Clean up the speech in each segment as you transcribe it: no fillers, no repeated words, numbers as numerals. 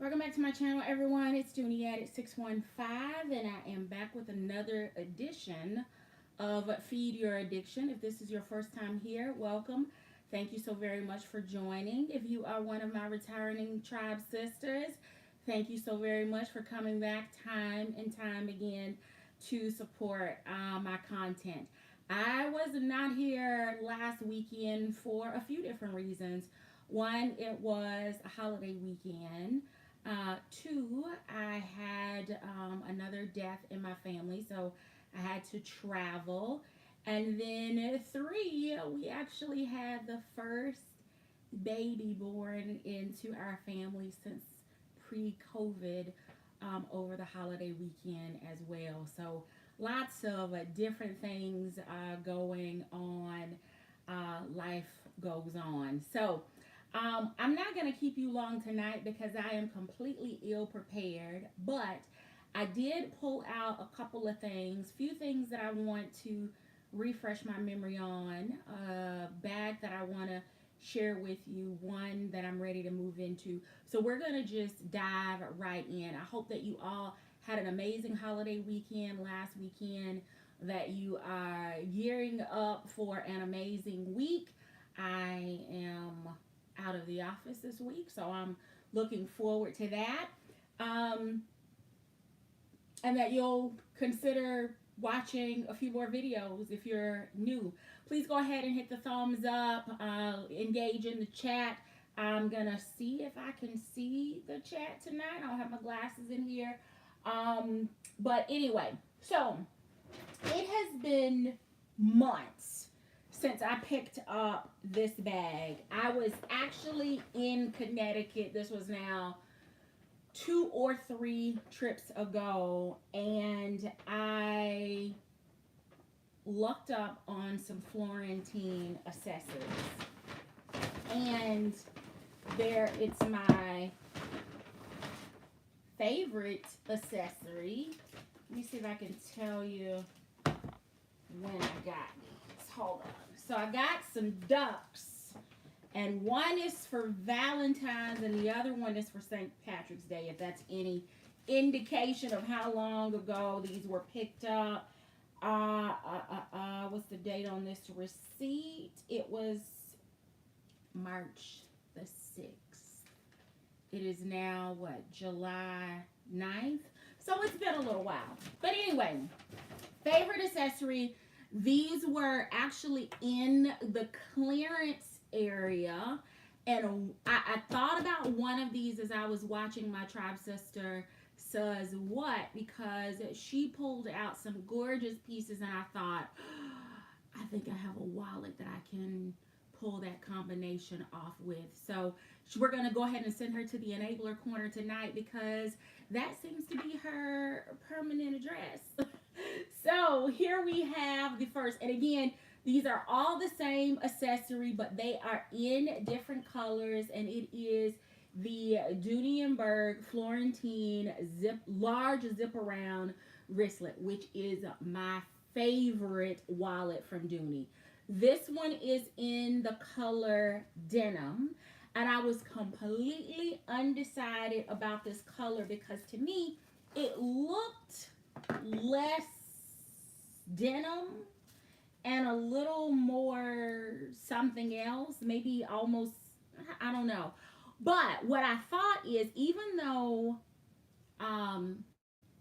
Welcome back to my channel, everyone. It's Dooney at 615, and I am back with another edition of Feed Your Addiction. If this is your first time here, welcome. Thank you so very much for joining. If you are one of my returning tribe sisters, thank you so very much for coming back time and time again to support my content. I was not here last weekend for a few different reasons. One, it was a holiday weekend. Two, I had another death in my family, so I had to travel. And then three, we actually had the first baby born into our family since pre-COVID over the holiday weekend as well. So lots of different things going on. Life goes on. So I'm not going to keep you long tonight because I am completely ill prepared, but I did pull out a couple of things, few things that I want to refresh my memory on, a bag that I want to share with you, one that I'm ready to move into. So we're going to just dive right in. I hope that you all had an amazing holiday weekend last weekend, that you are gearing up for an amazing week. I am out of the office this week, so I'm looking forward to that. And that you'll consider watching a few more videos if you're new. Please go ahead and hit the thumbs up, engage in the chat. I'm gonna see if I can see the chat tonight. I don't have my glasses in here. But anyway, so it has been months since I picked up this bag. I was actually in Connecticut. This was now 2 or 3 trips ago, and I looked up on some Florentine accessories. And there, it's my favorite accessory. Let me see if I can tell you when I got these. Hold on. So I got some ducks, and one is for Valentine's and the other one is for St. Patrick's Day, if that's any indication of how long ago these were picked up. What's the date on this receipt? It was March the 6th. It is now, what, July 9th? So it's been a little while. But anyway, favorite accessory. These were actually in the clearance area, and I thought about one of these as I was watching my tribe sister says what, because she pulled out some gorgeous pieces, and I thought, I think I have a wallet that I can pull that combination off with. So we're going to go ahead and send her to the enabler corner tonight because that seems to be her permanent address. So here we have the first, and again, these are all the same accessory, but they are in different colors, and it is the Dooney Florentine large zip around wristlet, which is my favorite wallet from Dooney. This one is in the color denim, and I was completely undecided about this color because to me it looked less denim and a little more something else, maybe almost, I don't know. But what I thought is, even though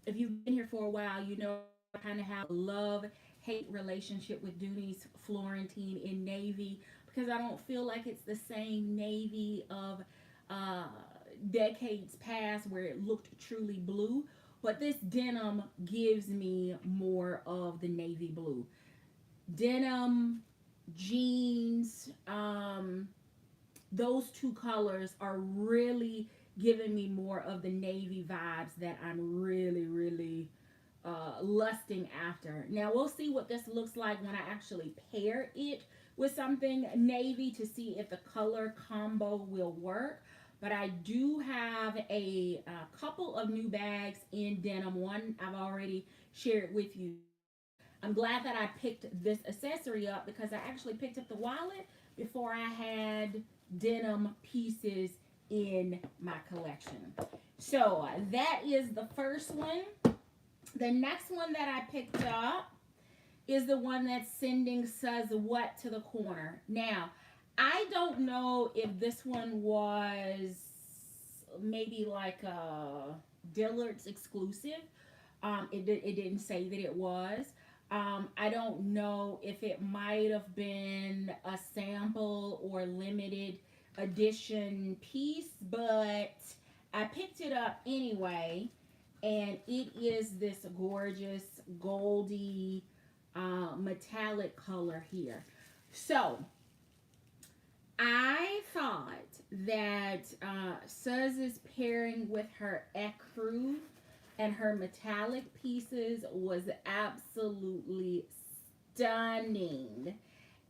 if you've been here for a while, you know I kind of have a love-hate relationship with Dooney's Florentine in navy, because I don't feel like it's the same navy of decades past where it looked truly blue. But this denim gives me more of the navy blue. Denim, jeans, those two colors are really giving me more of the navy vibes that I'm really lusting after. Now we'll see what this looks like when I actually pair it with something navy to see if the color combo will work. But I do have a couple of new bags in denim. One I've already shared with you. I'm glad that I picked this accessory up because I actually picked up the wallet before I had denim pieces in my collection. So that is the first one. The next one that I picked up is the one that's sending Says What to the corner. Now, I don't know if this one was maybe like a Dillard's exclusive. It didn't say that it was. I don't know if it might have been a sample or limited edition piece, but I picked it up anyway, and it is this gorgeous goldy metallic color here. So I thought that Suz's pairing with her ecru and her metallic pieces was absolutely stunning.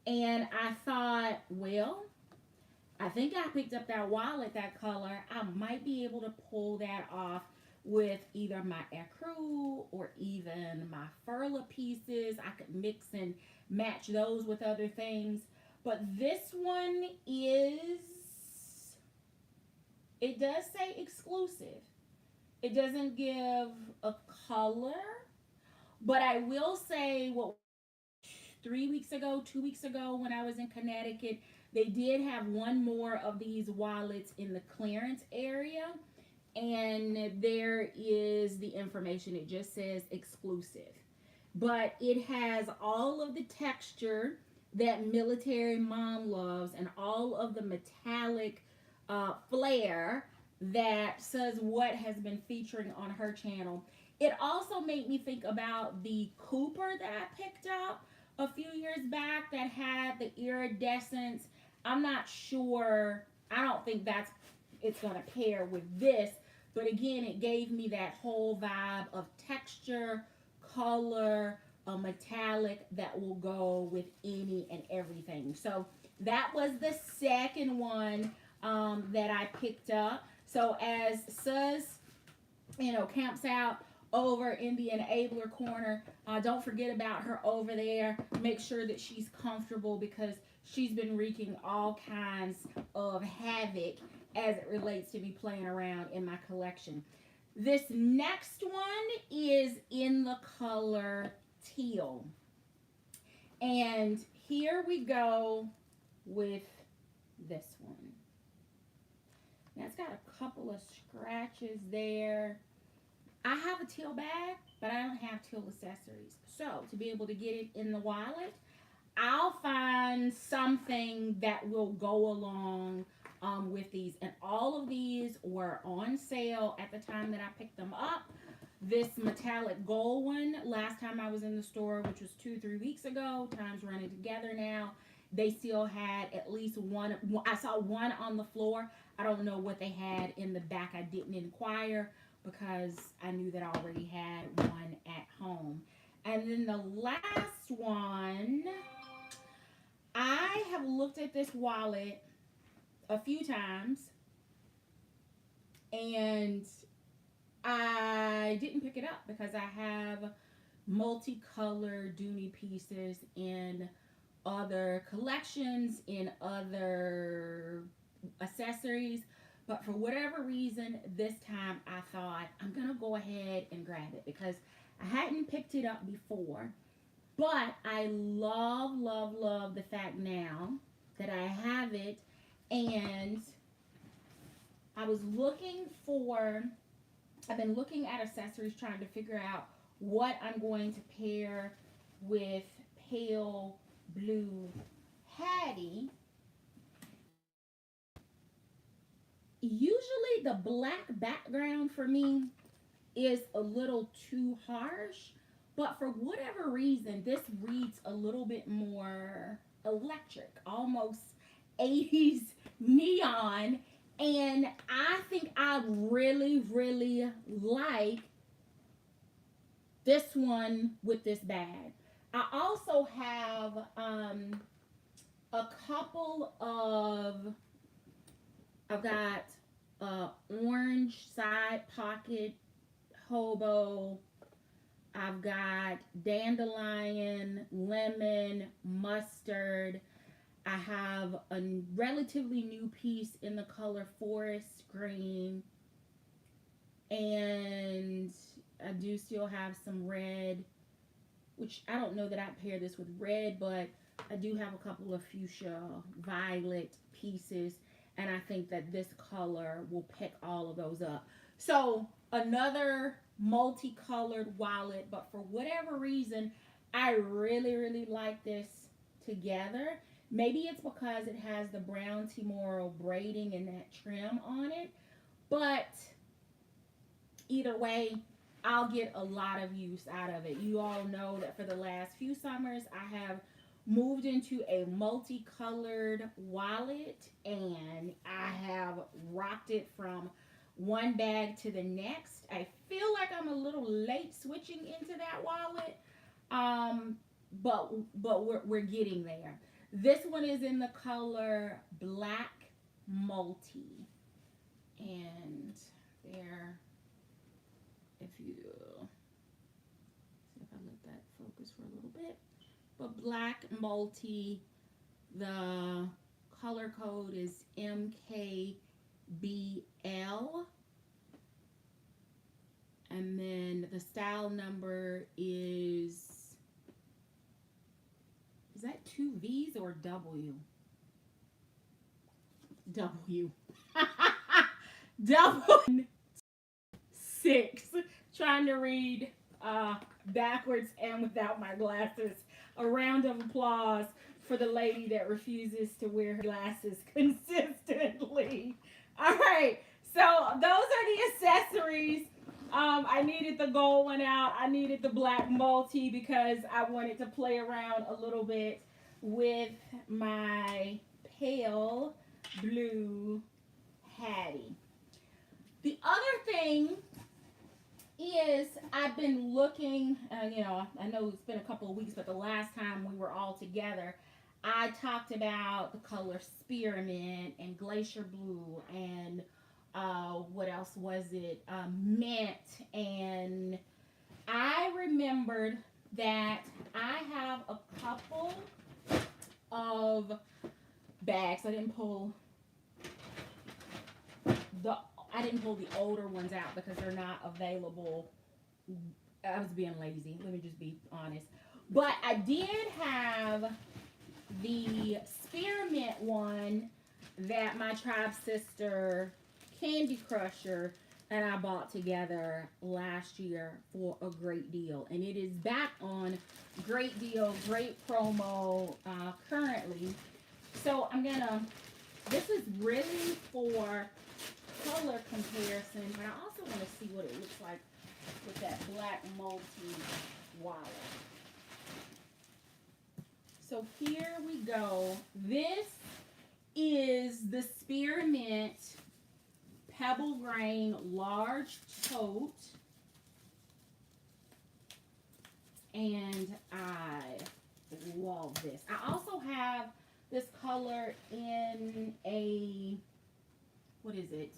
And I thought, well, I think I picked up that wallet, that color. I might be able to pull that off with either my ecru or even my furla pieces. I could mix and match those with other things. But this one is, it does say exclusive. It doesn't give a color, but I will say, what, 2 weeks ago when I was in Connecticut, they did have one more of these wallets in the clearance area, and there is the information. It just says exclusive, but it has all of the texture that military mom loves and all of the metallic flair that Says What has been featuring on her channel. It also made me think about the Cooper that I picked up a few years back that had the iridescence. I'm not sure. I don't think it's going to pair with this. But again, it gave me that whole vibe of texture, color, a metallic that will go with any and everything. So that was the second one that I picked up. So as Suz, camps out over in the enabler corner, don't forget about her over there. Make sure that she's comfortable, because she's been wreaking all kinds of havoc as it relates to me playing around in my collection. This next one is in the color teal. And here we go with this one. Now, it's got a couple of scratches there. I have a teal bag, but I don't have teal accessories. So, to be able to get it in the wallet, I'll find something that will go along with these. And all of these were on sale at the time that I picked them up. This metallic gold one, last time I was in the store, which was 2-3 weeks ago, time's running together now, they still had at least one. I saw one on the floor. I don't know what they had in the back. I didn't inquire because I knew that I already had one at home. And then the last one, I have looked at this wallet a few times and I didn't pick it up because I have multicolored Dooney pieces in other collections, in other accessories. But for whatever reason, this time I thought I'm going to go ahead and grab it because I hadn't picked it up before. But I love, love, love the fact now that I have it. And I was I've been looking at accessories, trying to figure out what I'm going to pair with pale blue Hattie. Usually the black background for me is a little too harsh, but for whatever reason, this reads a little bit more electric, almost 80s neon. And I think I really, really like this one with this bag. I also have a couple of, I've got orange side pocket hobo. I've got dandelion, lemon, mustard. I have a relatively new piece in the color forest green, and I do still have some red, which I don't know that I'd pair this with red, but I do have a couple of fuchsia violet pieces, and I think that this color will pick all of those up. So another multicolored wallet, but for whatever reason, I really like this together. Maybe it's because it has the brown Timoro braiding and that trim on it, but either way, I'll get a lot of use out of it. You all know that for the last few summers, I have moved into a multicolored wallet, and I have rocked it from one bag to the next. I feel like I'm a little late switching into that wallet, but we're getting there. This one is in the color Black Multi, and there, if you see if I let that focus for a little bit, but Black Multi, the color code is MKBL, and then the style number is that 2 V's or W? W. W. 6. Trying to read backwards and without my glasses. A round of applause for the lady that refuses to wear her glasses consistently. All right, so those are the accessories. I needed the gold one out. I needed the Black Multi because I wanted to play around a little bit with my pale blue Hattie. The other thing is I've been looking, you know, I know it's been a couple of weeks, but the last time we were all together, I talked about the color Spearmint and Glacier Blue and what else was it? Mint. And I remembered that I have a couple of bags. I didn't pull the older ones out because they're not available. I was being lazy. Let me just be honest. But I did have the Spearmint one that my tribe sister Candy Crusher and I bought together last year for a great deal. And it is back on great deal, great promo currently. So I'm gonna, this is really for color comparison, but I also want to see what it looks like with that Black Multi wallet. So here we go. This is the Spearmint Pebble Grain large tote, and I love this. I also have this color in a, what is it?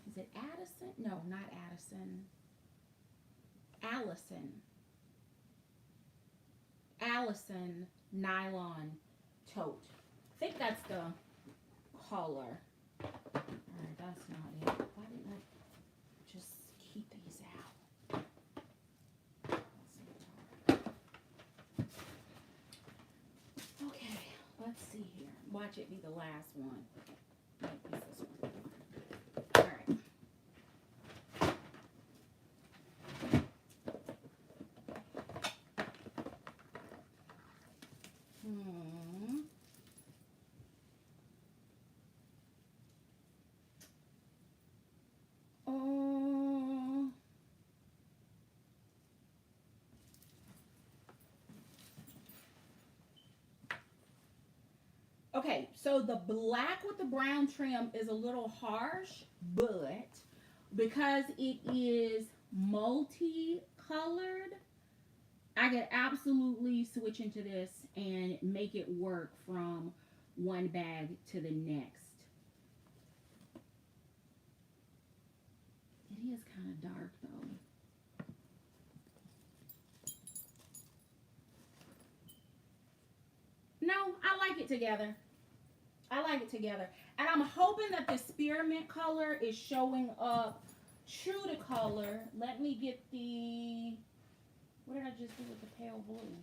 Is it Addison? No, not Addison. Allison nylon tote. I think that's the color. Alright, that's not it. Why didn't I just keep these out? Okay, let's see here. Watch it be the last one. No, it's this one. Alright. Okay, so the black with the brown trim is a little harsh, but because it is multicolored, I could absolutely switch into this and make it work from one bag to the next. It is kind of dark though. No, together. I like it together. And I'm hoping that the spearmint color is showing up true to color. Let me get the, what did I just do with the pale blue?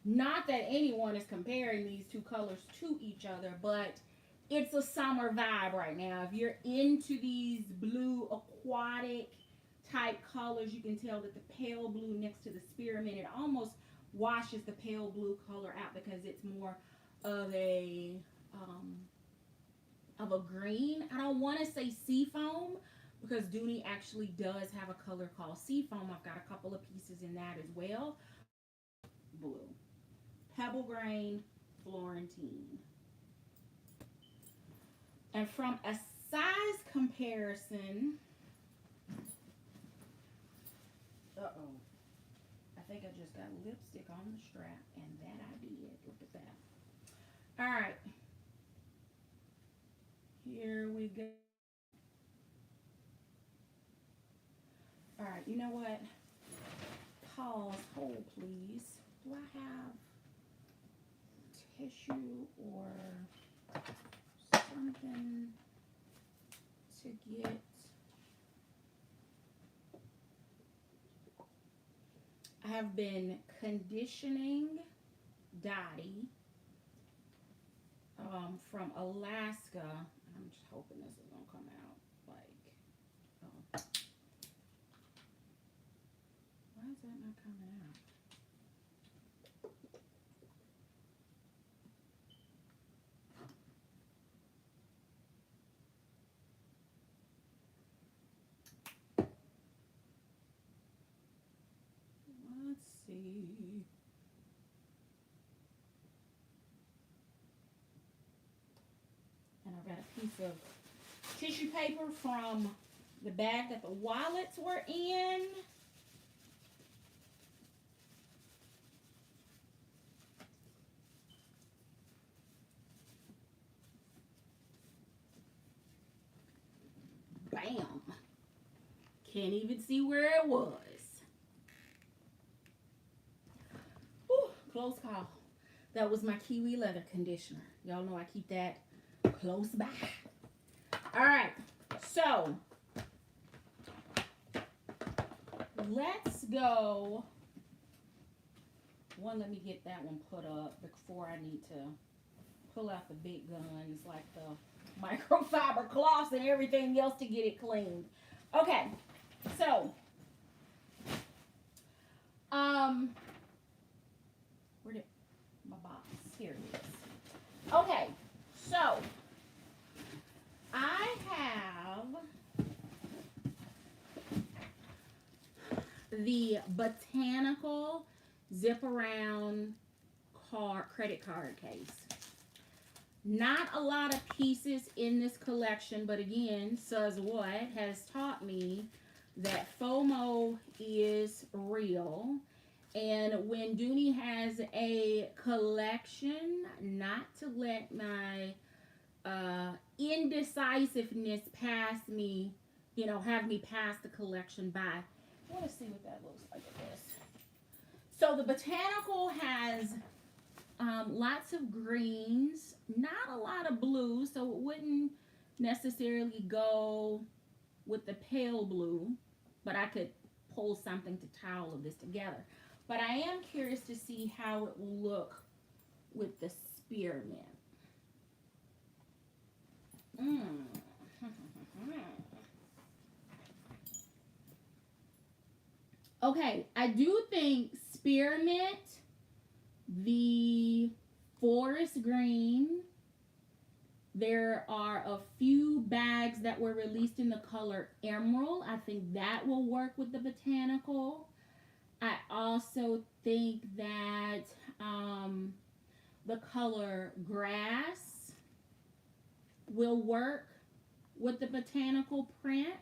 Not that anyone is comparing these two colors to each other, but it's a summer vibe right now. If you're into these blue aquatic type colors, you can tell that the pale blue next to the spearmint, it almost washes the pale blue color out because it's more of a green. I don't want to say seafoam because Dooney actually does have a color called seafoam. I've got a couple of pieces in that as well. Blue. Pebble Grain, Florentine. And from a size comparison, uh-oh, I think I just got lipstick on the strap, and that I did. Look at that. All right. Here we go. All right, you know what? Pause, hold, please. Do I have tissue or something to get? I have been conditioning Dottie from Alaska. I'm just hoping this is gonna come out like, oh. Why is that not coming out? Let's see. And I've got a piece of tissue paper from the bag that the wallets were in. Bam. Can't even see where it was. Whew, close call. That was my kiwi leather conditioner. Y'all know I keep that close by. All right, so let's go. One, let me get that one put up before I need to pull out the big guns like the microfiber cloths and everything else to get it cleaned. Okay, so where did my box? Here it is. Okay, so I have the Botanical zip around credit card case. Not a lot of pieces in this collection, but again, says what has taught me that FOMO is real. And when Dooney has a collection, not to let my indecisiveness pass me, have me pass the collection by. I want to see what that looks like at this. So the Botanical has lots of greens, not a lot of blue, so it wouldn't necessarily go with the pale blue, but I could pull something to tie all of this together. But I am curious to see how it will look with the spearmint. Okay, I do think spearmint, the forest green, there are a few bags that were released in the color emerald. I think that will work with the Botanical. I also think that the color grass will work with the Botanical print.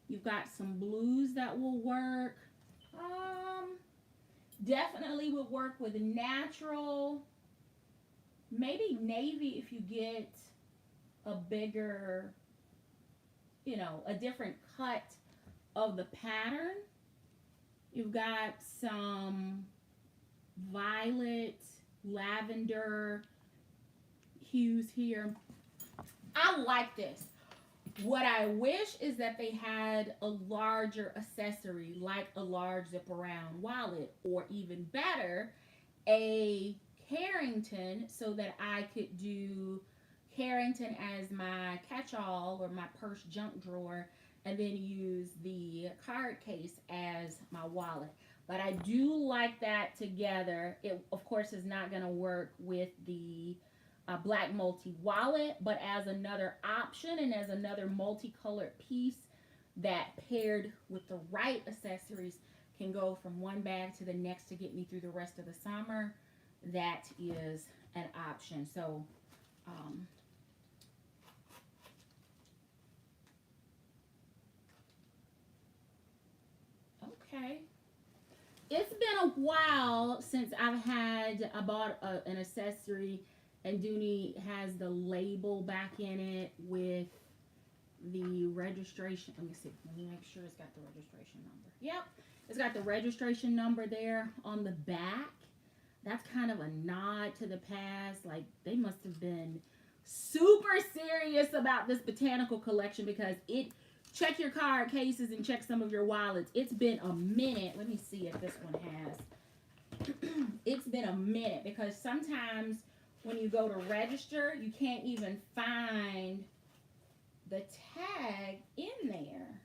You've got some blues that will work. Definitely would work with natural. Maybe navy if you get a bigger, a different cut of the pattern. You've got some violet, lavender hues here. I like this. What I wish is that they had a larger accessory, like a large zip around wallet, or even better, a Carrington, so that I could do Carrington as my catch-all or my purse junk drawer, and then use the card case as my wallet. But I do like that together. It, of course, is not going to work with the black multi wallet, but as another option and as another multicolored piece that paired with the right accessories can go from one bag to the next to get me through the rest of the summer. That is an option. So okay, it's been a while since I bought an accessory, and Dooney has the label back in it with the registration. Let me see. Let me make sure it's got the registration number. Yep, it's got the registration number there on the back. That's kind of a nod to the past. Like, they must have been super serious about this botanical collection, because it, check your card cases and check some of your wallets. It's been a minute. Let me see if this one has. It's been a minute, because sometimes when you go to register, you can't even find the tag in there.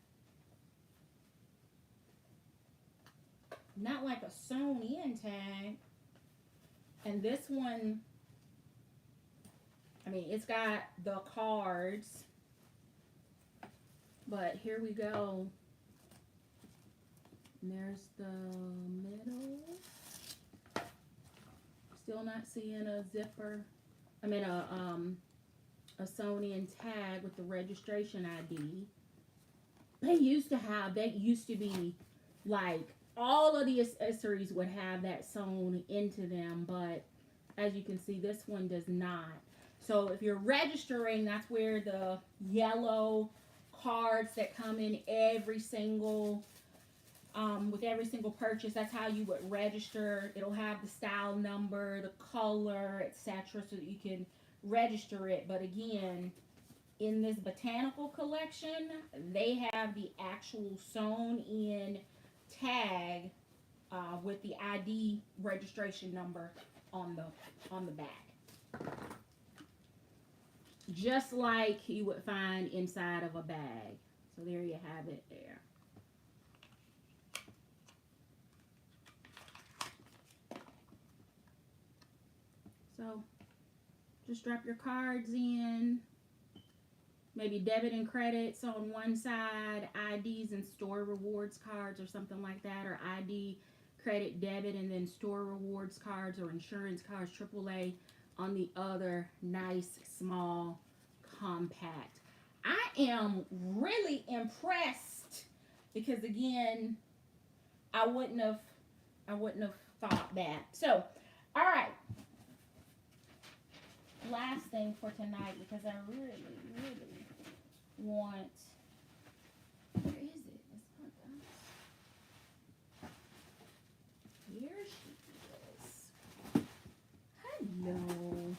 Not like a sewn in tag. And this one, I mean, it's got the cards, but here we go. And there's the middle. Still not seeing a zipper. I mean, a sewn in tag with the registration ID. They used to be like, all of the accessories would have that sewn into them, but as you can see, this one does not. So if you're registering, that's where the yellow cards that come in every single with every single purchase, that's how you would register. It'll have the style number, the color, etc., so that you can register it. But again, in this botanical collection, they have the actual sewn in tag with the ID registration number on the back, just like you would find inside of a bag. So there you have it there. So just drop your cards in, maybe debit and credits on one side, IDs and store rewards cards or something like that, or ID, credit, debit, and then store rewards cards or insurance cards, AAA, on the other. Nice, small, compact. I am really impressed, because again, I wouldn't have thought that. So, all right. Last thing for tonight, because I really want. Where is it? It's not done. Here she is. Hello.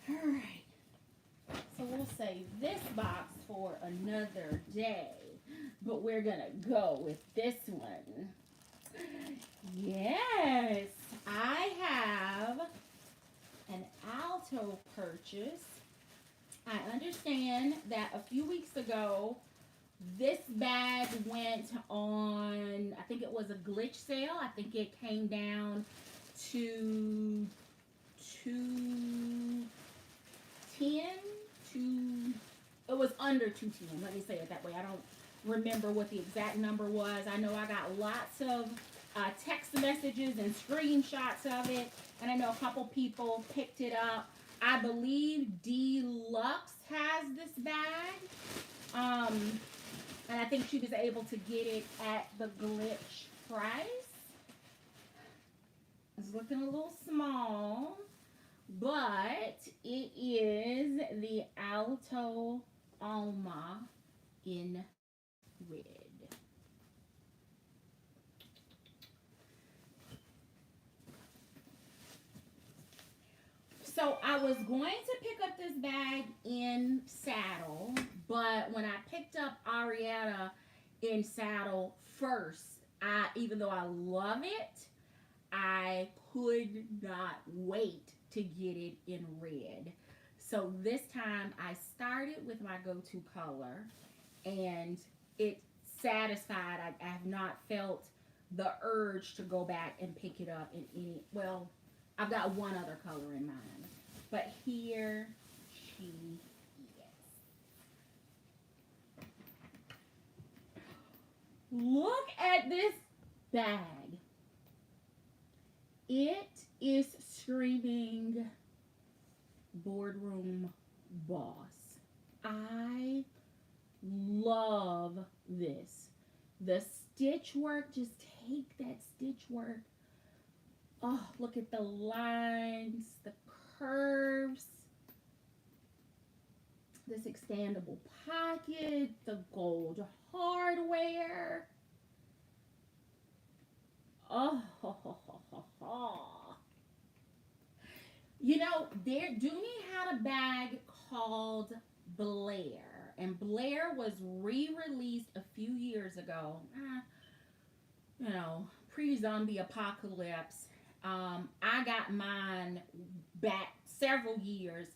All right. So we'll save this box for another day, but we're gonna go with this one. Yes, I have an Alto purchase. I understand that a few weeks ago, this bag went on, I think it was a glitch sale. I think it came down to $210. It was under $210. Let me say it that way. I don't remember what the exact number was. I know I got lots of text messages and screenshots of it, and I know a couple people picked it up. I believe Deluxe has this bag, and I think she was able to get it at the glitch price. It's looking a little small, but it is the Alto Alma in red. So I was going to pick up this bag in Saddle, but when I picked up Arietta in Saddle first, even though I love it, I could not wait to get it in red. So this time I started with my go-to color, and it satisfied. I have not felt the urge to go back and pick it up in any, well, I've got one other color in mind, but here she is. Look at this bag. It is screaming boardroom boss. I love this. The stitch work, just take that stitch work. Oh, look at the lines, the curves, this expandable pocket, the gold hardware. Oh, you know, Dooney had a bag called Blair, and Blair was re-released a few years ago. You know, pre-zombie apocalypse. I got mine back several years,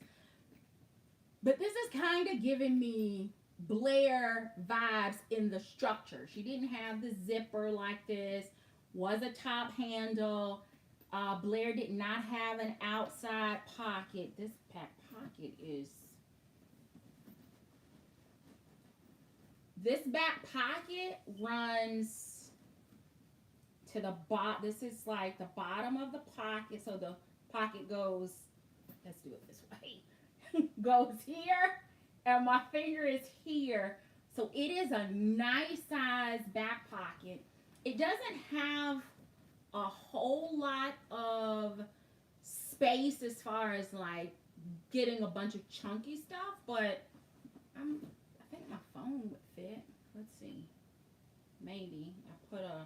but this is kind of giving me Blair vibes in the structure. She didn't have the zipper like this, was a top handle. Blair did not have an outside pocket. This pocket is, this back pocket runs to the bottom. This is like the bottom of the pocket. So the pocket goes, let's do it this way, goes here, and my finger is here. So it is a nice size back pocket. It doesn't have a whole lot of space as far as like getting a bunch of chunky stuff, but I think my phone would fit. Let's see. Maybe. I put a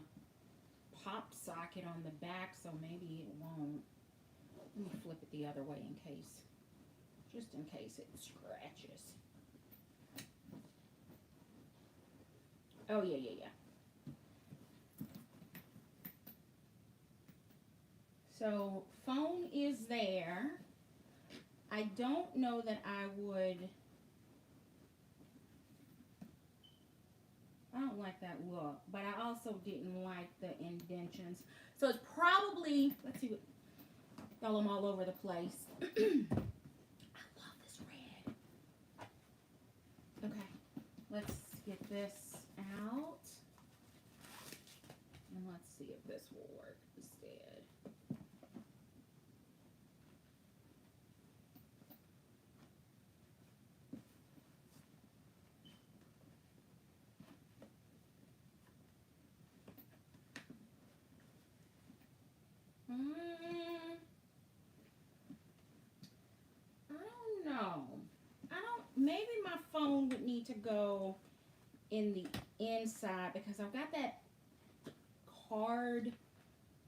pop socket on the back, so maybe it won't. Let me flip it the other way in case, just in case it scratches. Oh, yeah. So phone is there. I don't know that I don't like that look, but I also didn't like the indentions. So it's probably, let's see what, throw them all over the place. I love this red. Okay, let's get this out. And let's see if this will work instead. I don't know. Maybe my phone would need to go in the inside because I've got that card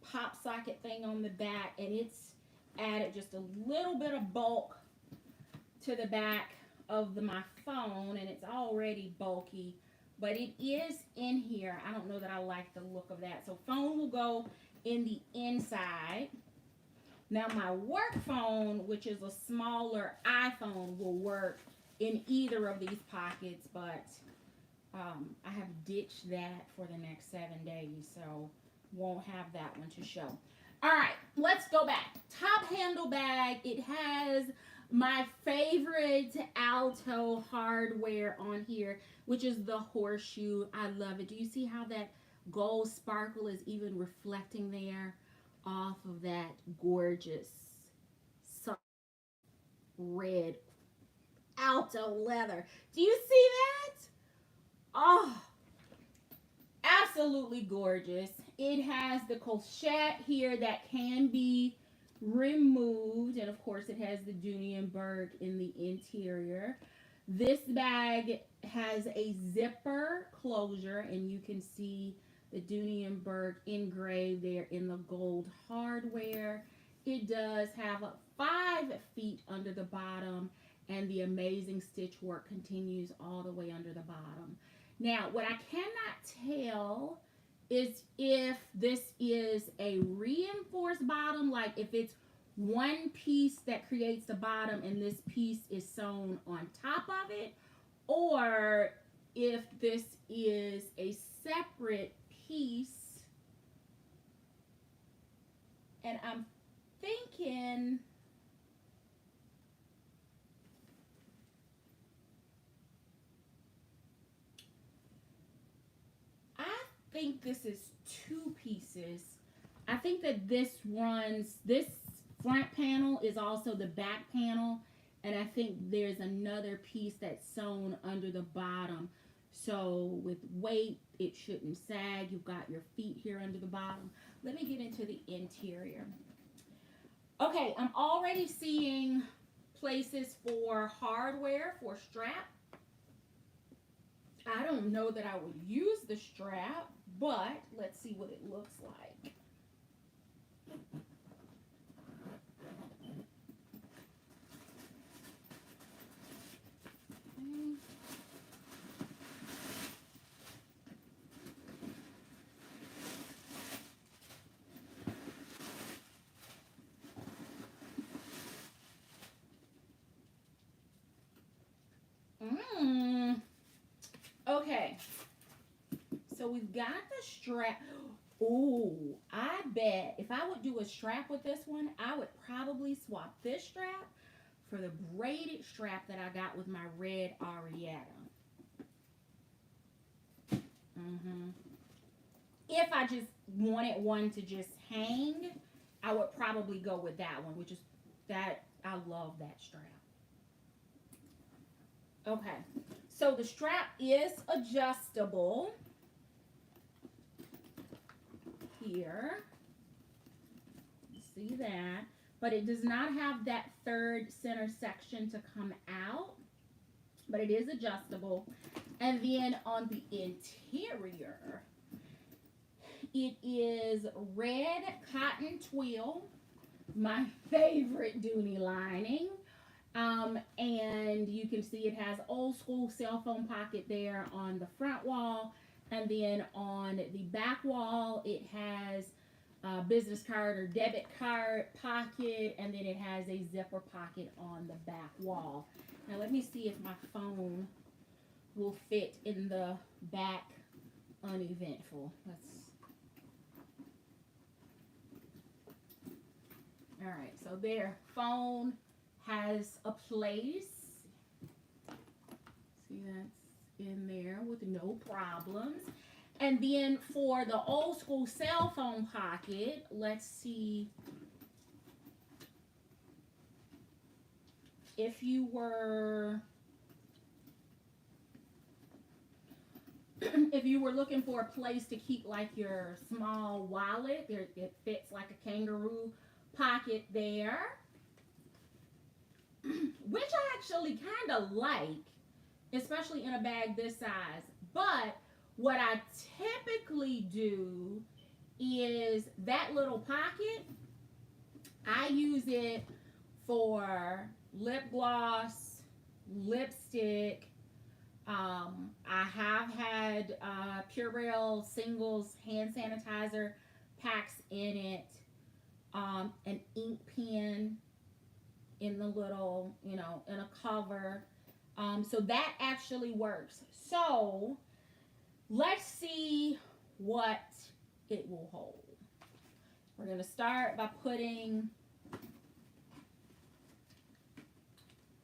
pop socket thing on the back, and it's added just a little bit of bulk to the back of my phone, and it's already bulky, but it is in here. I don't know that I like the look of that. So phone will go in the inside. Now my work phone, which is a smaller iPhone, will work in either of these pockets, but I have ditched that for the next 7 days, so won't have that one to show. All right, let's go back. Top handle bag. It has my favorite Alto hardware on here, which is the horseshoe. I love it. Do you see how that gold sparkle is even reflecting there off of that gorgeous soft red Alto leather? Do you see that? Oh, absolutely gorgeous. It has the clochette here that can be removed, and of course it has the Dooney and Bourke in the interior. This bag has a zipper closure, and you can see the Dooney and Bourke engraved there in the gold hardware. It does have 5 feet under the bottom, and the amazing stitch work continues all the way under the bottom. Now, what I cannot tell is if this is a reinforced bottom, like if it's one piece that creates the bottom and this piece is sewn on top of it, or if this is a separate piece. And I'm thinking this is 2 pieces. I think that this front panel is also the back panel, and I think there's another piece that's sewn under the bottom. So with weight, it shouldn't sag. You've got your feet here under the bottom. Let me get into the interior. Okay, I'm already seeing places for hardware, for strap. I don't know that I would use the strap, but let's see what it looks like. Okay, so we've got the strap. Oh, I bet if I would do a strap with this one, I would probably swap this strap for the braided strap that I got with my red Arietta. If I just wanted one to just hang, I would probably go with that one, which is that. I love that strap. Okay, so the strap is adjustable here. See that? But it does not have that third center section to come out, but it is adjustable. And then on the interior, it is red cotton twill, my favorite Dooney lining. And you can see it has old school cell phone pocket there on the front wall, and then on the back wall it has a business card or debit card pocket, and then it has a zipper pocket on the back wall. Now let me see if my phone will fit in the back uneventful. All right, so their phone has a place. See, that's in there with no problems. And then for the old school cell phone pocket, let's see if you were looking for a place to keep like your small wallet, it fits like a kangaroo pocket there, which I actually kind of like, especially in a bag this size. But what I typically do is that little pocket, I use it for lip gloss, lipstick. I have had Purell singles hand sanitizer packs in it, an ink pen in the little, in a cover. So that actually works. So let's see what it will hold. We're going to start by putting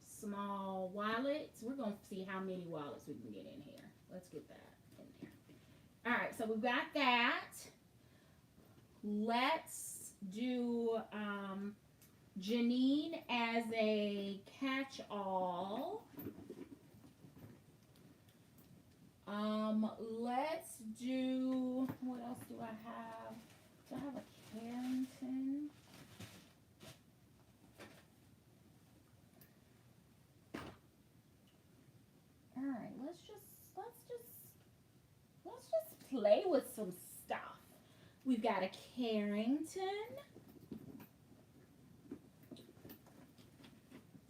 small wallets. We're going to see how many wallets we can get in here. Let's get that in there. All right, so we've got that. Let's do Janine as a catch-all. Let's do, what else do I have? Do I have a Carrington? let's just play with some stuff. We've got a Carrington.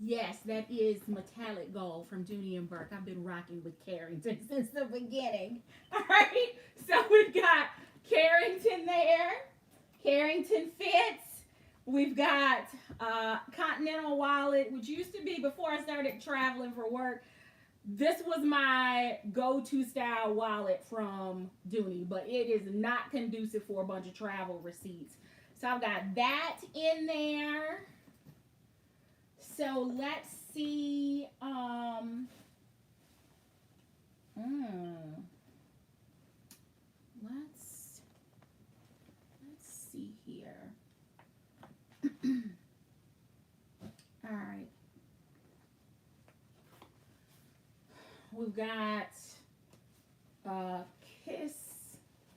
Yes, that is metallic gold from Dooney and Bourke. I've been rocking with Carrington since the beginning. All right, so we've got Carrington there. Carrington fits. We've got Continental wallet, which used to be, before I started traveling for work, this was my go-to style wallet from Dooney, but it is not conducive for a bunch of travel receipts. So I've got that in there. So let's see. Let's see here. All right. We've got Kiss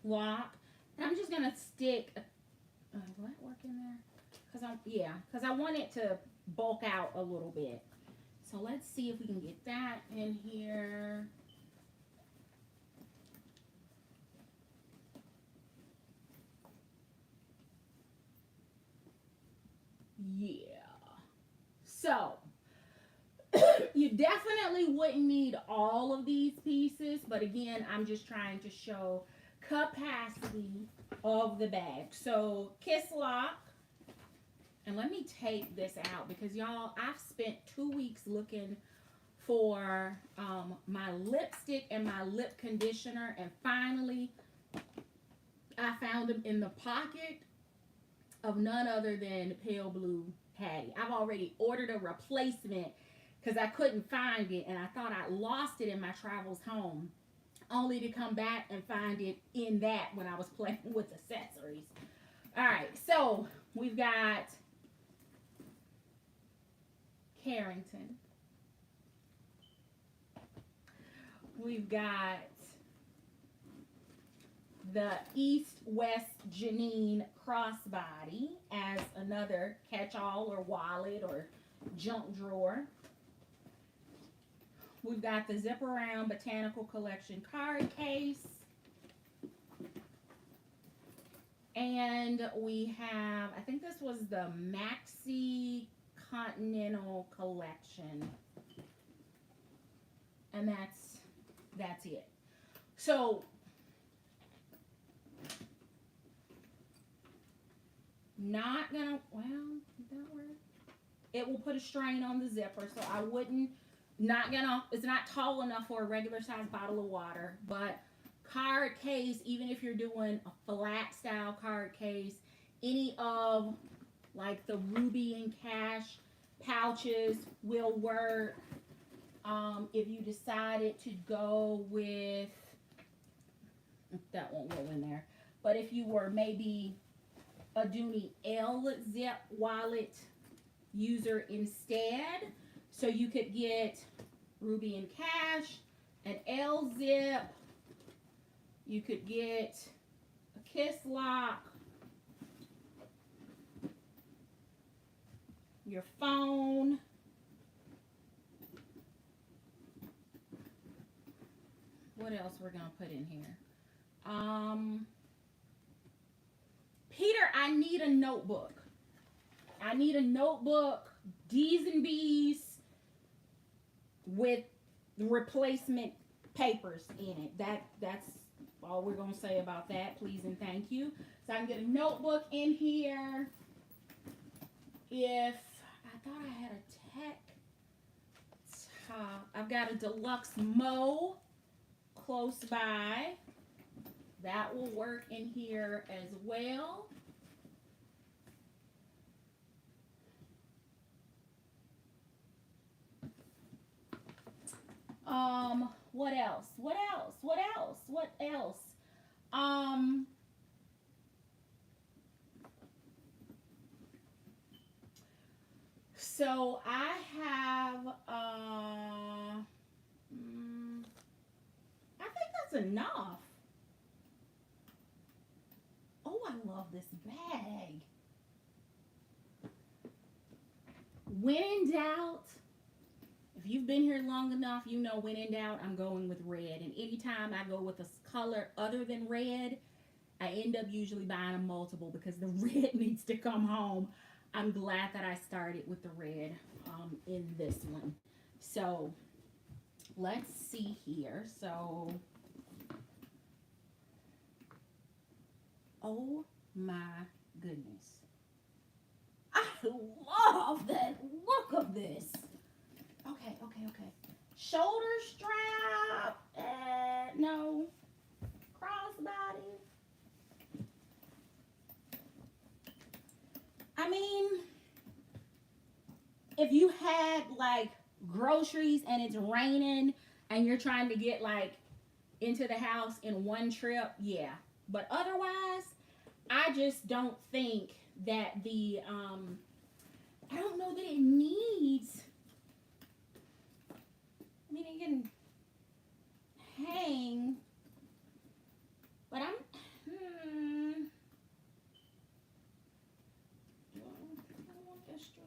Lock. I'm just gonna stick. Will that work in there? Because I want it to bulk out a little bit. So let's see if we can get that in here. Yeah. So you definitely wouldn't need all of these pieces, but again, I'm just trying to show capacity of the bag. So Kiss Lock. And let me take this out because y'all, I've spent 2 weeks looking for my lipstick and my lip conditioner, and finally I found them in the pocket of none other than Pale Blue Patty. I've already ordered a replacement because I couldn't find it, and I thought I lost it in my travels home, only to come back and find it in that when I was playing with accessories. All right, so we've got Carrington. We've got the East West Janine Crossbody as another catch-all or wallet or junk drawer. We've got the Zip Around Botanical Collection card case. And we have, I think this was the Maxi Continental Collection. And that's it. So not gonna, well, did that work? It will put a strain on the zipper, so I wouldn't, it's not tall enough for a regular size bottle of water, but card case, even if you're doing a flat style card case, any of like the Ruby and Cash pouches will work. If you decided to go with, that won't go in there, but if you were maybe a Dooney L zip wallet user instead, so you could get Ruby and Cash, an L zip, you could get a Kiss Lock, your phone, what else we're gonna put in here? Peter, I need a notebook. I need a notebook, D's and B's, with the replacement papers in it. That's all we're gonna say about that. Please and thank you. So I can get a notebook in here. If I thought I had a tech top, I've got a deluxe Mo close by. That will work in here as well. What else? What else? What else? What else? So I have, I think that's enough. Oh, I love this bag. When in doubt, if If you've been here long enough, you know when in doubt, I'm going with red. And anytime I go with a color other than red, I end up usually buying a multiple because the red needs to come home. I'm glad that I started with the red in this one. So let's see here. So, oh my goodness. I love that look of this. Okay. Shoulder strap. No. Crossbody. I mean, if you had like groceries and it's raining and you're trying to get like into the house in one trip, yeah. But otherwise, I just don't think that I don't know that it needs. I mean, it can hang, but I want extra.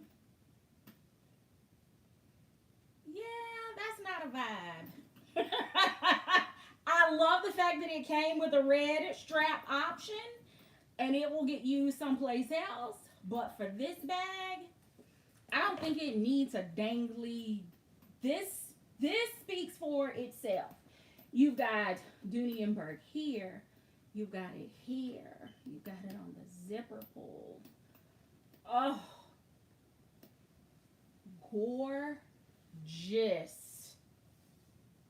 Yeah, that's not a vibe. I love the fact that it came with a red strap option and it will get used someplace else. But for this bag, I don't think it needs a dangly. This speaks for itself. You've got Dooney and Bourke here. You've got it here. You've got it on the zipper pull. Oh, gorgeous.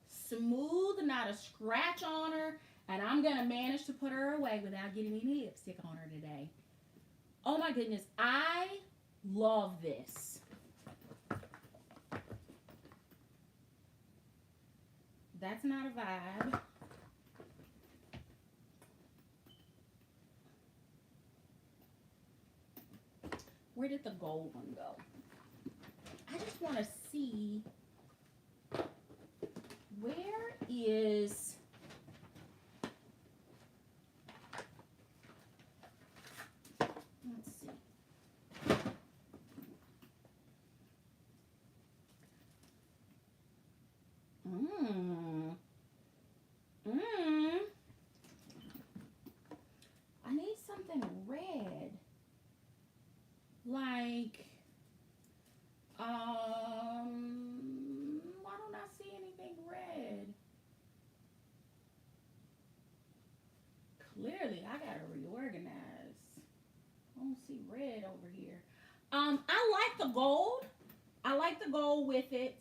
Smooth, not a scratch on her. And I'm going to manage to put her away without getting any lipstick on her today. Oh my goodness. I love this. That's not a vibe. Where did the gold one go? I just want to see where is... Let's see. I need something red. Like, why don't I see anything red? Clearly, I gotta reorganize. I don't see red over here. I like the gold. I like the gold with it.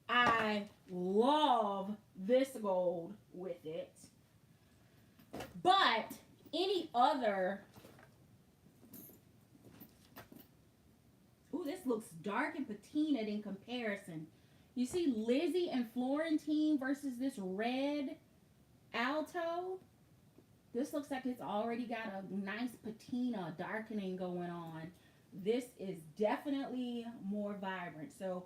I love this gold with it. But any other... Ooh, this looks dark and patinaed in comparison. You see Lizzie and Florentine versus this red Alto. This looks like it's already got a nice patina darkening going on. This is definitely more vibrant. So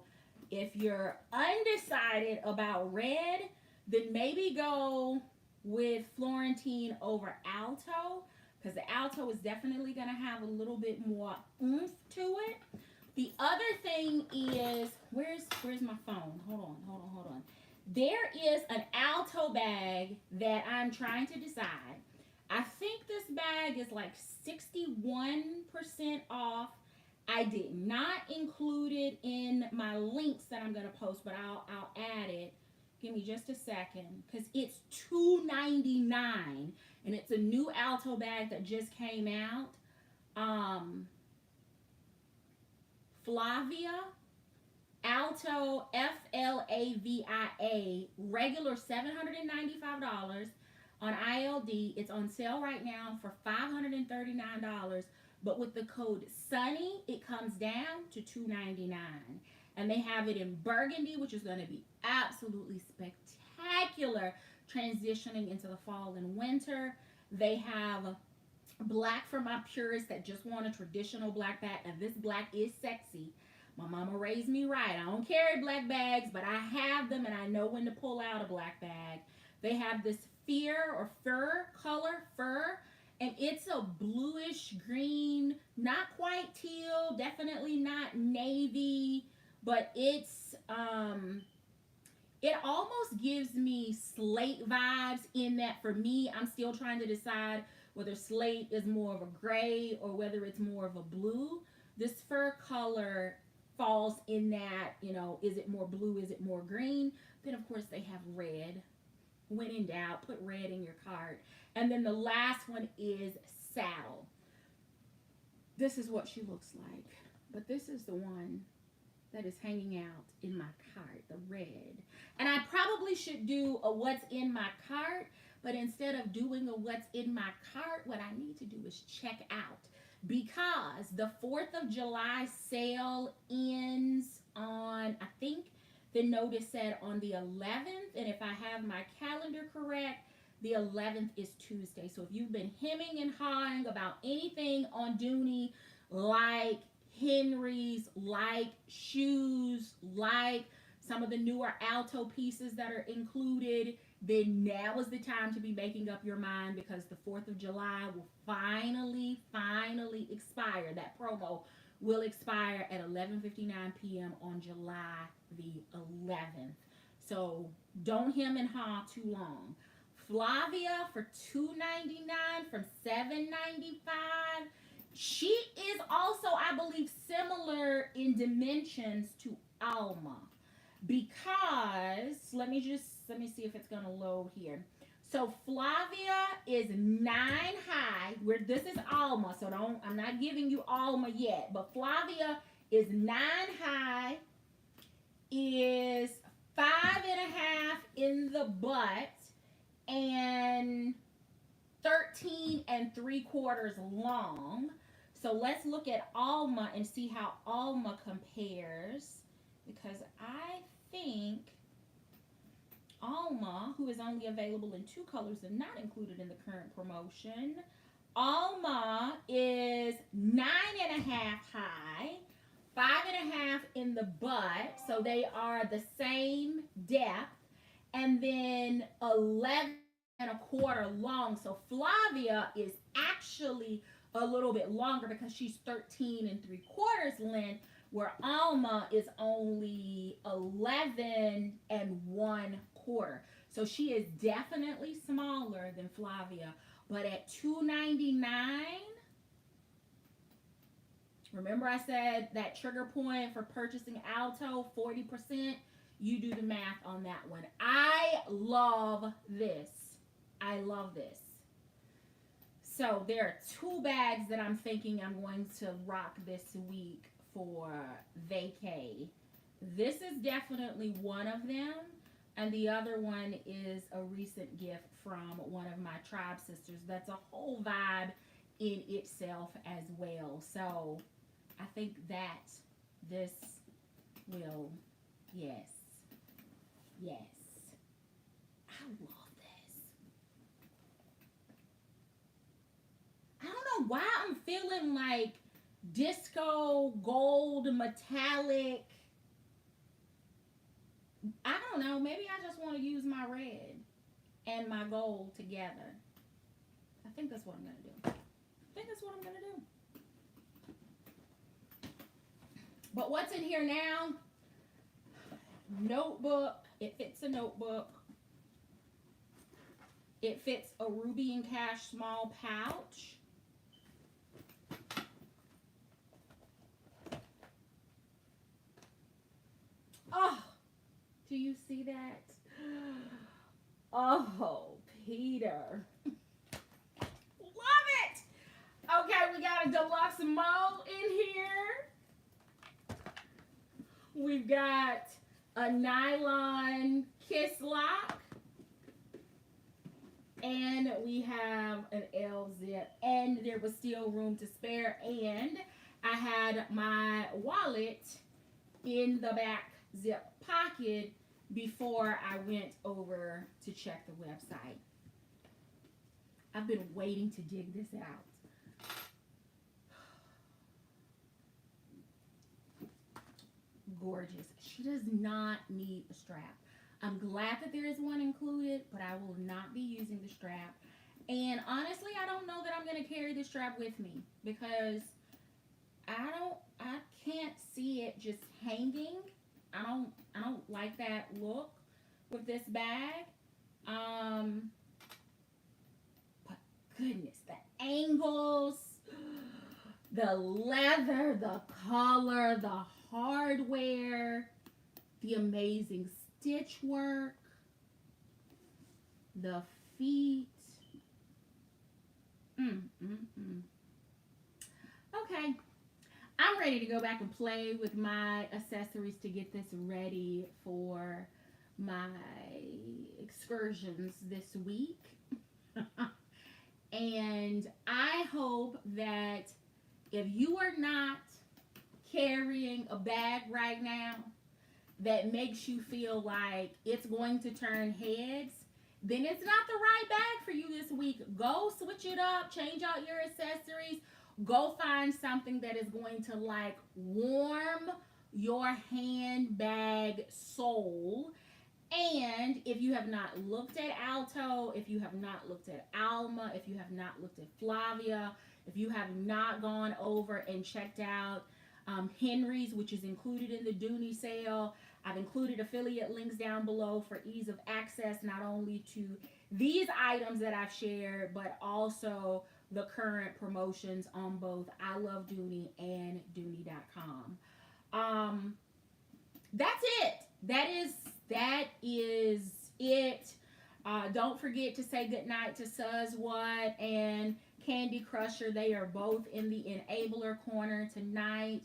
if you're undecided about red, then maybe go with Florentine over Alto, because the Alto is definitely going to have a little bit more oomph to it. The other thing is, where's my phone? Hold on. There is an Alto bag that I'm trying to decide. I think this bag is like 61% off. I did not include it in my links that I'm going to post, but I'll add it. Give me just a second, because it's $2.99, and it's a new Alto bag that just came out. Flavia, Alto Flavia, regular $795 on ILD. It's on sale right now for $539, but with the code SUNNY, it comes down to $2.99. And they have it in burgundy, which is going to be absolutely spectacular transitioning into the fall and winter. They have black for my purists that just want a traditional black bag. And this black is sexy. My mama raised me right. I don't carry black bags, but I have them and I know when to pull out a black bag. They have this fur color, and it's a bluish green, not quite teal, definitely not navy, but it almost gives me slate vibes, in that for me, I'm still trying to decide whether slate is more of a gray or whether it's more of a blue. This fur color falls in that, is it more blue, is it more green? Then of course they have red. When in doubt, put red in your cart. And then the last one is saddle. This is what she looks like. But this is the one that is hanging out in my cart, the red. And I probably should do a what's in my cart, but instead of doing a what's in my cart, what I need to do is check out, because the 4th of July sale ends on, I think the notice said on the 11th, and if I have my calendar correct, the 11th is Tuesday. So if you've been hemming and hawing about anything on Dooney, like Henry's, like shoes, like some of the newer Alto pieces that are included, then now is the time to be making up your mind, because the 4th of July will finally expire. That promo will expire at 11:59 p.m. on July the 11th. So don't hem and haw too long. Flavia for $2.99 from $7.95. She is also, I believe, similar in dimensions to Alma, because let me see if it's gonna load here. So Flavia is 9 high. Where this is Alma, so I'm not giving you Alma yet, but Flavia is 9 high, is 5.5 in the butt, and 13 3/4 long. So let's look at Alma and see how Alma compares, because I think Alma, who is only available in 2 colors and not included in the current promotion, Alma is 9.5 high, 5.5 in the butt, so they are the same depth, and then 11.25 long. So Flavia is actually a little bit longer, because she's 13 3/4 length, where Alma is only 11 1/4. So she is definitely smaller than Flavia. But at $2.99, remember I said that trigger point for purchasing Alto, 40%. You do the math on that one. I love this. I love this. So there are 2 bags that I'm thinking I'm going to rock this week for vacay. This is definitely one of them, and the other one is a recent gift from one of my tribe sisters. That's a whole vibe in itself as well. So I think that this will, yes, I love this. I don't know why I'm feeling like disco gold metallic. I don't know. Maybe I just want to use my red and my gold together. I think that's what I'm going to do. But what's in here now? Notebook. It fits a notebook. It fits a Ruby and Cash small pouch. Oh, do you see that? Oh, Peter. Love it. Okay, we got a deluxe mo in here. We've got a nylon kiss lock. And we have an L zip. And there was still room to spare. And I had my wallet in the back zip pocket before I went over to check the website. I've been waiting to dig this out. Gorgeous. She does not need a strap. I'm glad that there is one included, but I will not be using the strap. And honestly, I don't know that I'm going to carry the strap with me, because I can't see it just hanging I don't like that look with this bag. But goodness, the angles, the leather, the color, the hardware, the amazing stitch work, the feet. Okay, I'm ready to go back and play with my accessories to get this ready for my excursions this week. And I hope that if you are not carrying a bag right now that makes you feel like it's going to turn heads, then it's not the right bag for you this week. Go switch it up, change out your accessories, go find something that is going to like warm your handbag soul. And if you have not looked at Alto, if you have not looked at Alma, if you have not looked at Flavia, if you have not gone over and checked out Henry's, which is included in the Dooney sale, I've included affiliate links down below for ease of access, not only to these items that I've shared, but also the current promotions on both ILoveDooney and Dooney.com. That's it. That is it. Don't forget to say goodnight to Suz What and Candy Crusher. They are both in the enabler corner tonight.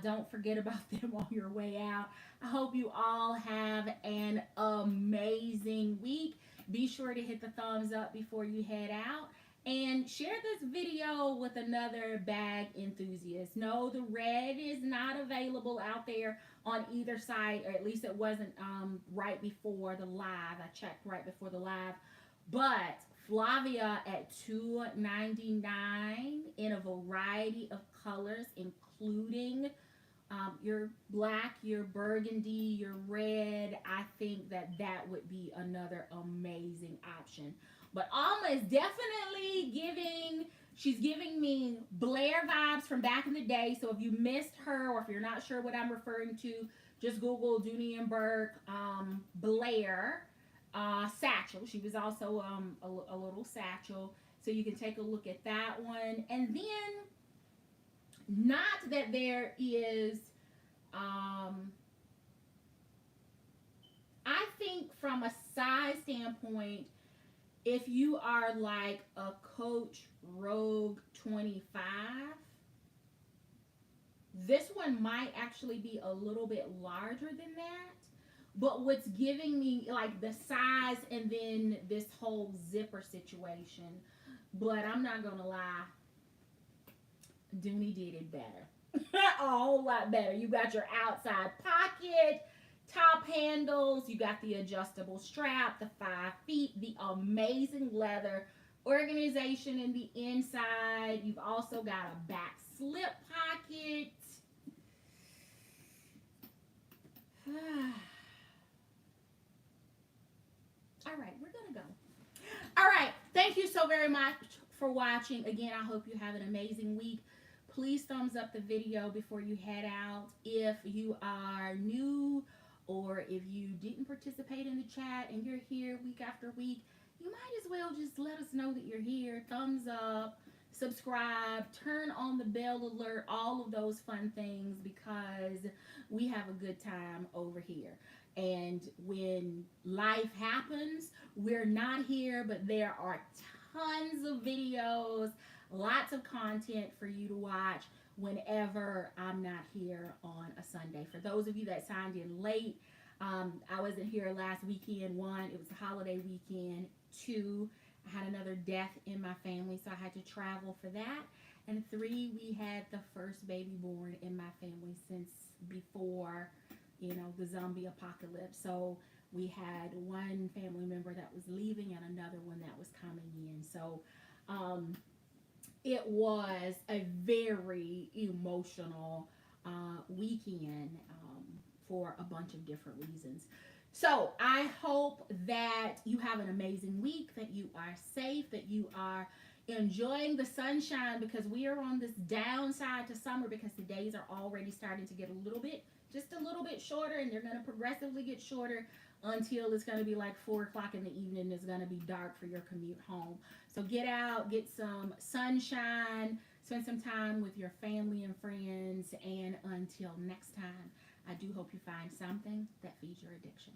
Don't forget about them on your way out. I hope you all have an amazing week. Be sure to hit the thumbs up before you head out. And share this video with another bag enthusiast. No, the red is not available out there on either side, or at least it wasn't right before the live. I checked right before the live. But Flavia at $2.99 in a variety of colors, including your black, your burgundy, your red. I think that would be another amazing option. But Alma is definitely she's giving me Blair vibes from back in the day. So if you missed her, or if you're not sure what I'm referring to, just Google Dooney and Bourke Blair satchel. She was also a little satchel. So you can take a look at that one. And then, not that there is, I think from a size standpoint, if you are like a Coach Rogue 25, this one might actually be a little bit larger than that. But what's giving me like the size and then this whole zipper situation. But I'm not going to lie, Dooney did it better. A whole lot better. You got your outside pocket, top handles, you got the adjustable strap, the 5 feet, the amazing leather organization in the inside. You've also got a back slip pocket. All right, we're gonna go. All right, thank you so very much for watching. Again, I hope you have an amazing week. Please thumbs up the video before you head out. If you are new, or if you didn't participate in the chat and you're here week after week, you might as well just let us know that you're here. Thumbs up, subscribe, turn on the bell alert, all of those fun things, because we have a good time over here. And when life happens, we're not here, but there are tons of videos, lots of content for you to watch whenever I'm not here on a Sunday. For those of you that signed in late, I wasn't here last weekend. 1, it was a holiday weekend. 2, I had another death in my family, so I had to travel for that. And 3, we had the first baby born in my family since before, the zombie apocalypse. So we had one family member that was leaving and another one that was coming in. So it was a very emotional weekend for a bunch of different reasons. So I hope that you have an amazing week, that you are safe, that you are enjoying the sunshine, because we are on this downside to summer, because the days are already starting to get a little bit just a little bit shorter, and they're going to progressively get shorter until it's going to be like 4 o'clock in the evening. It's going to be dark for your commute home. So get out, get some sunshine, spend some time with your family and friends, and until next time, I do hope you find something that feeds your addiction.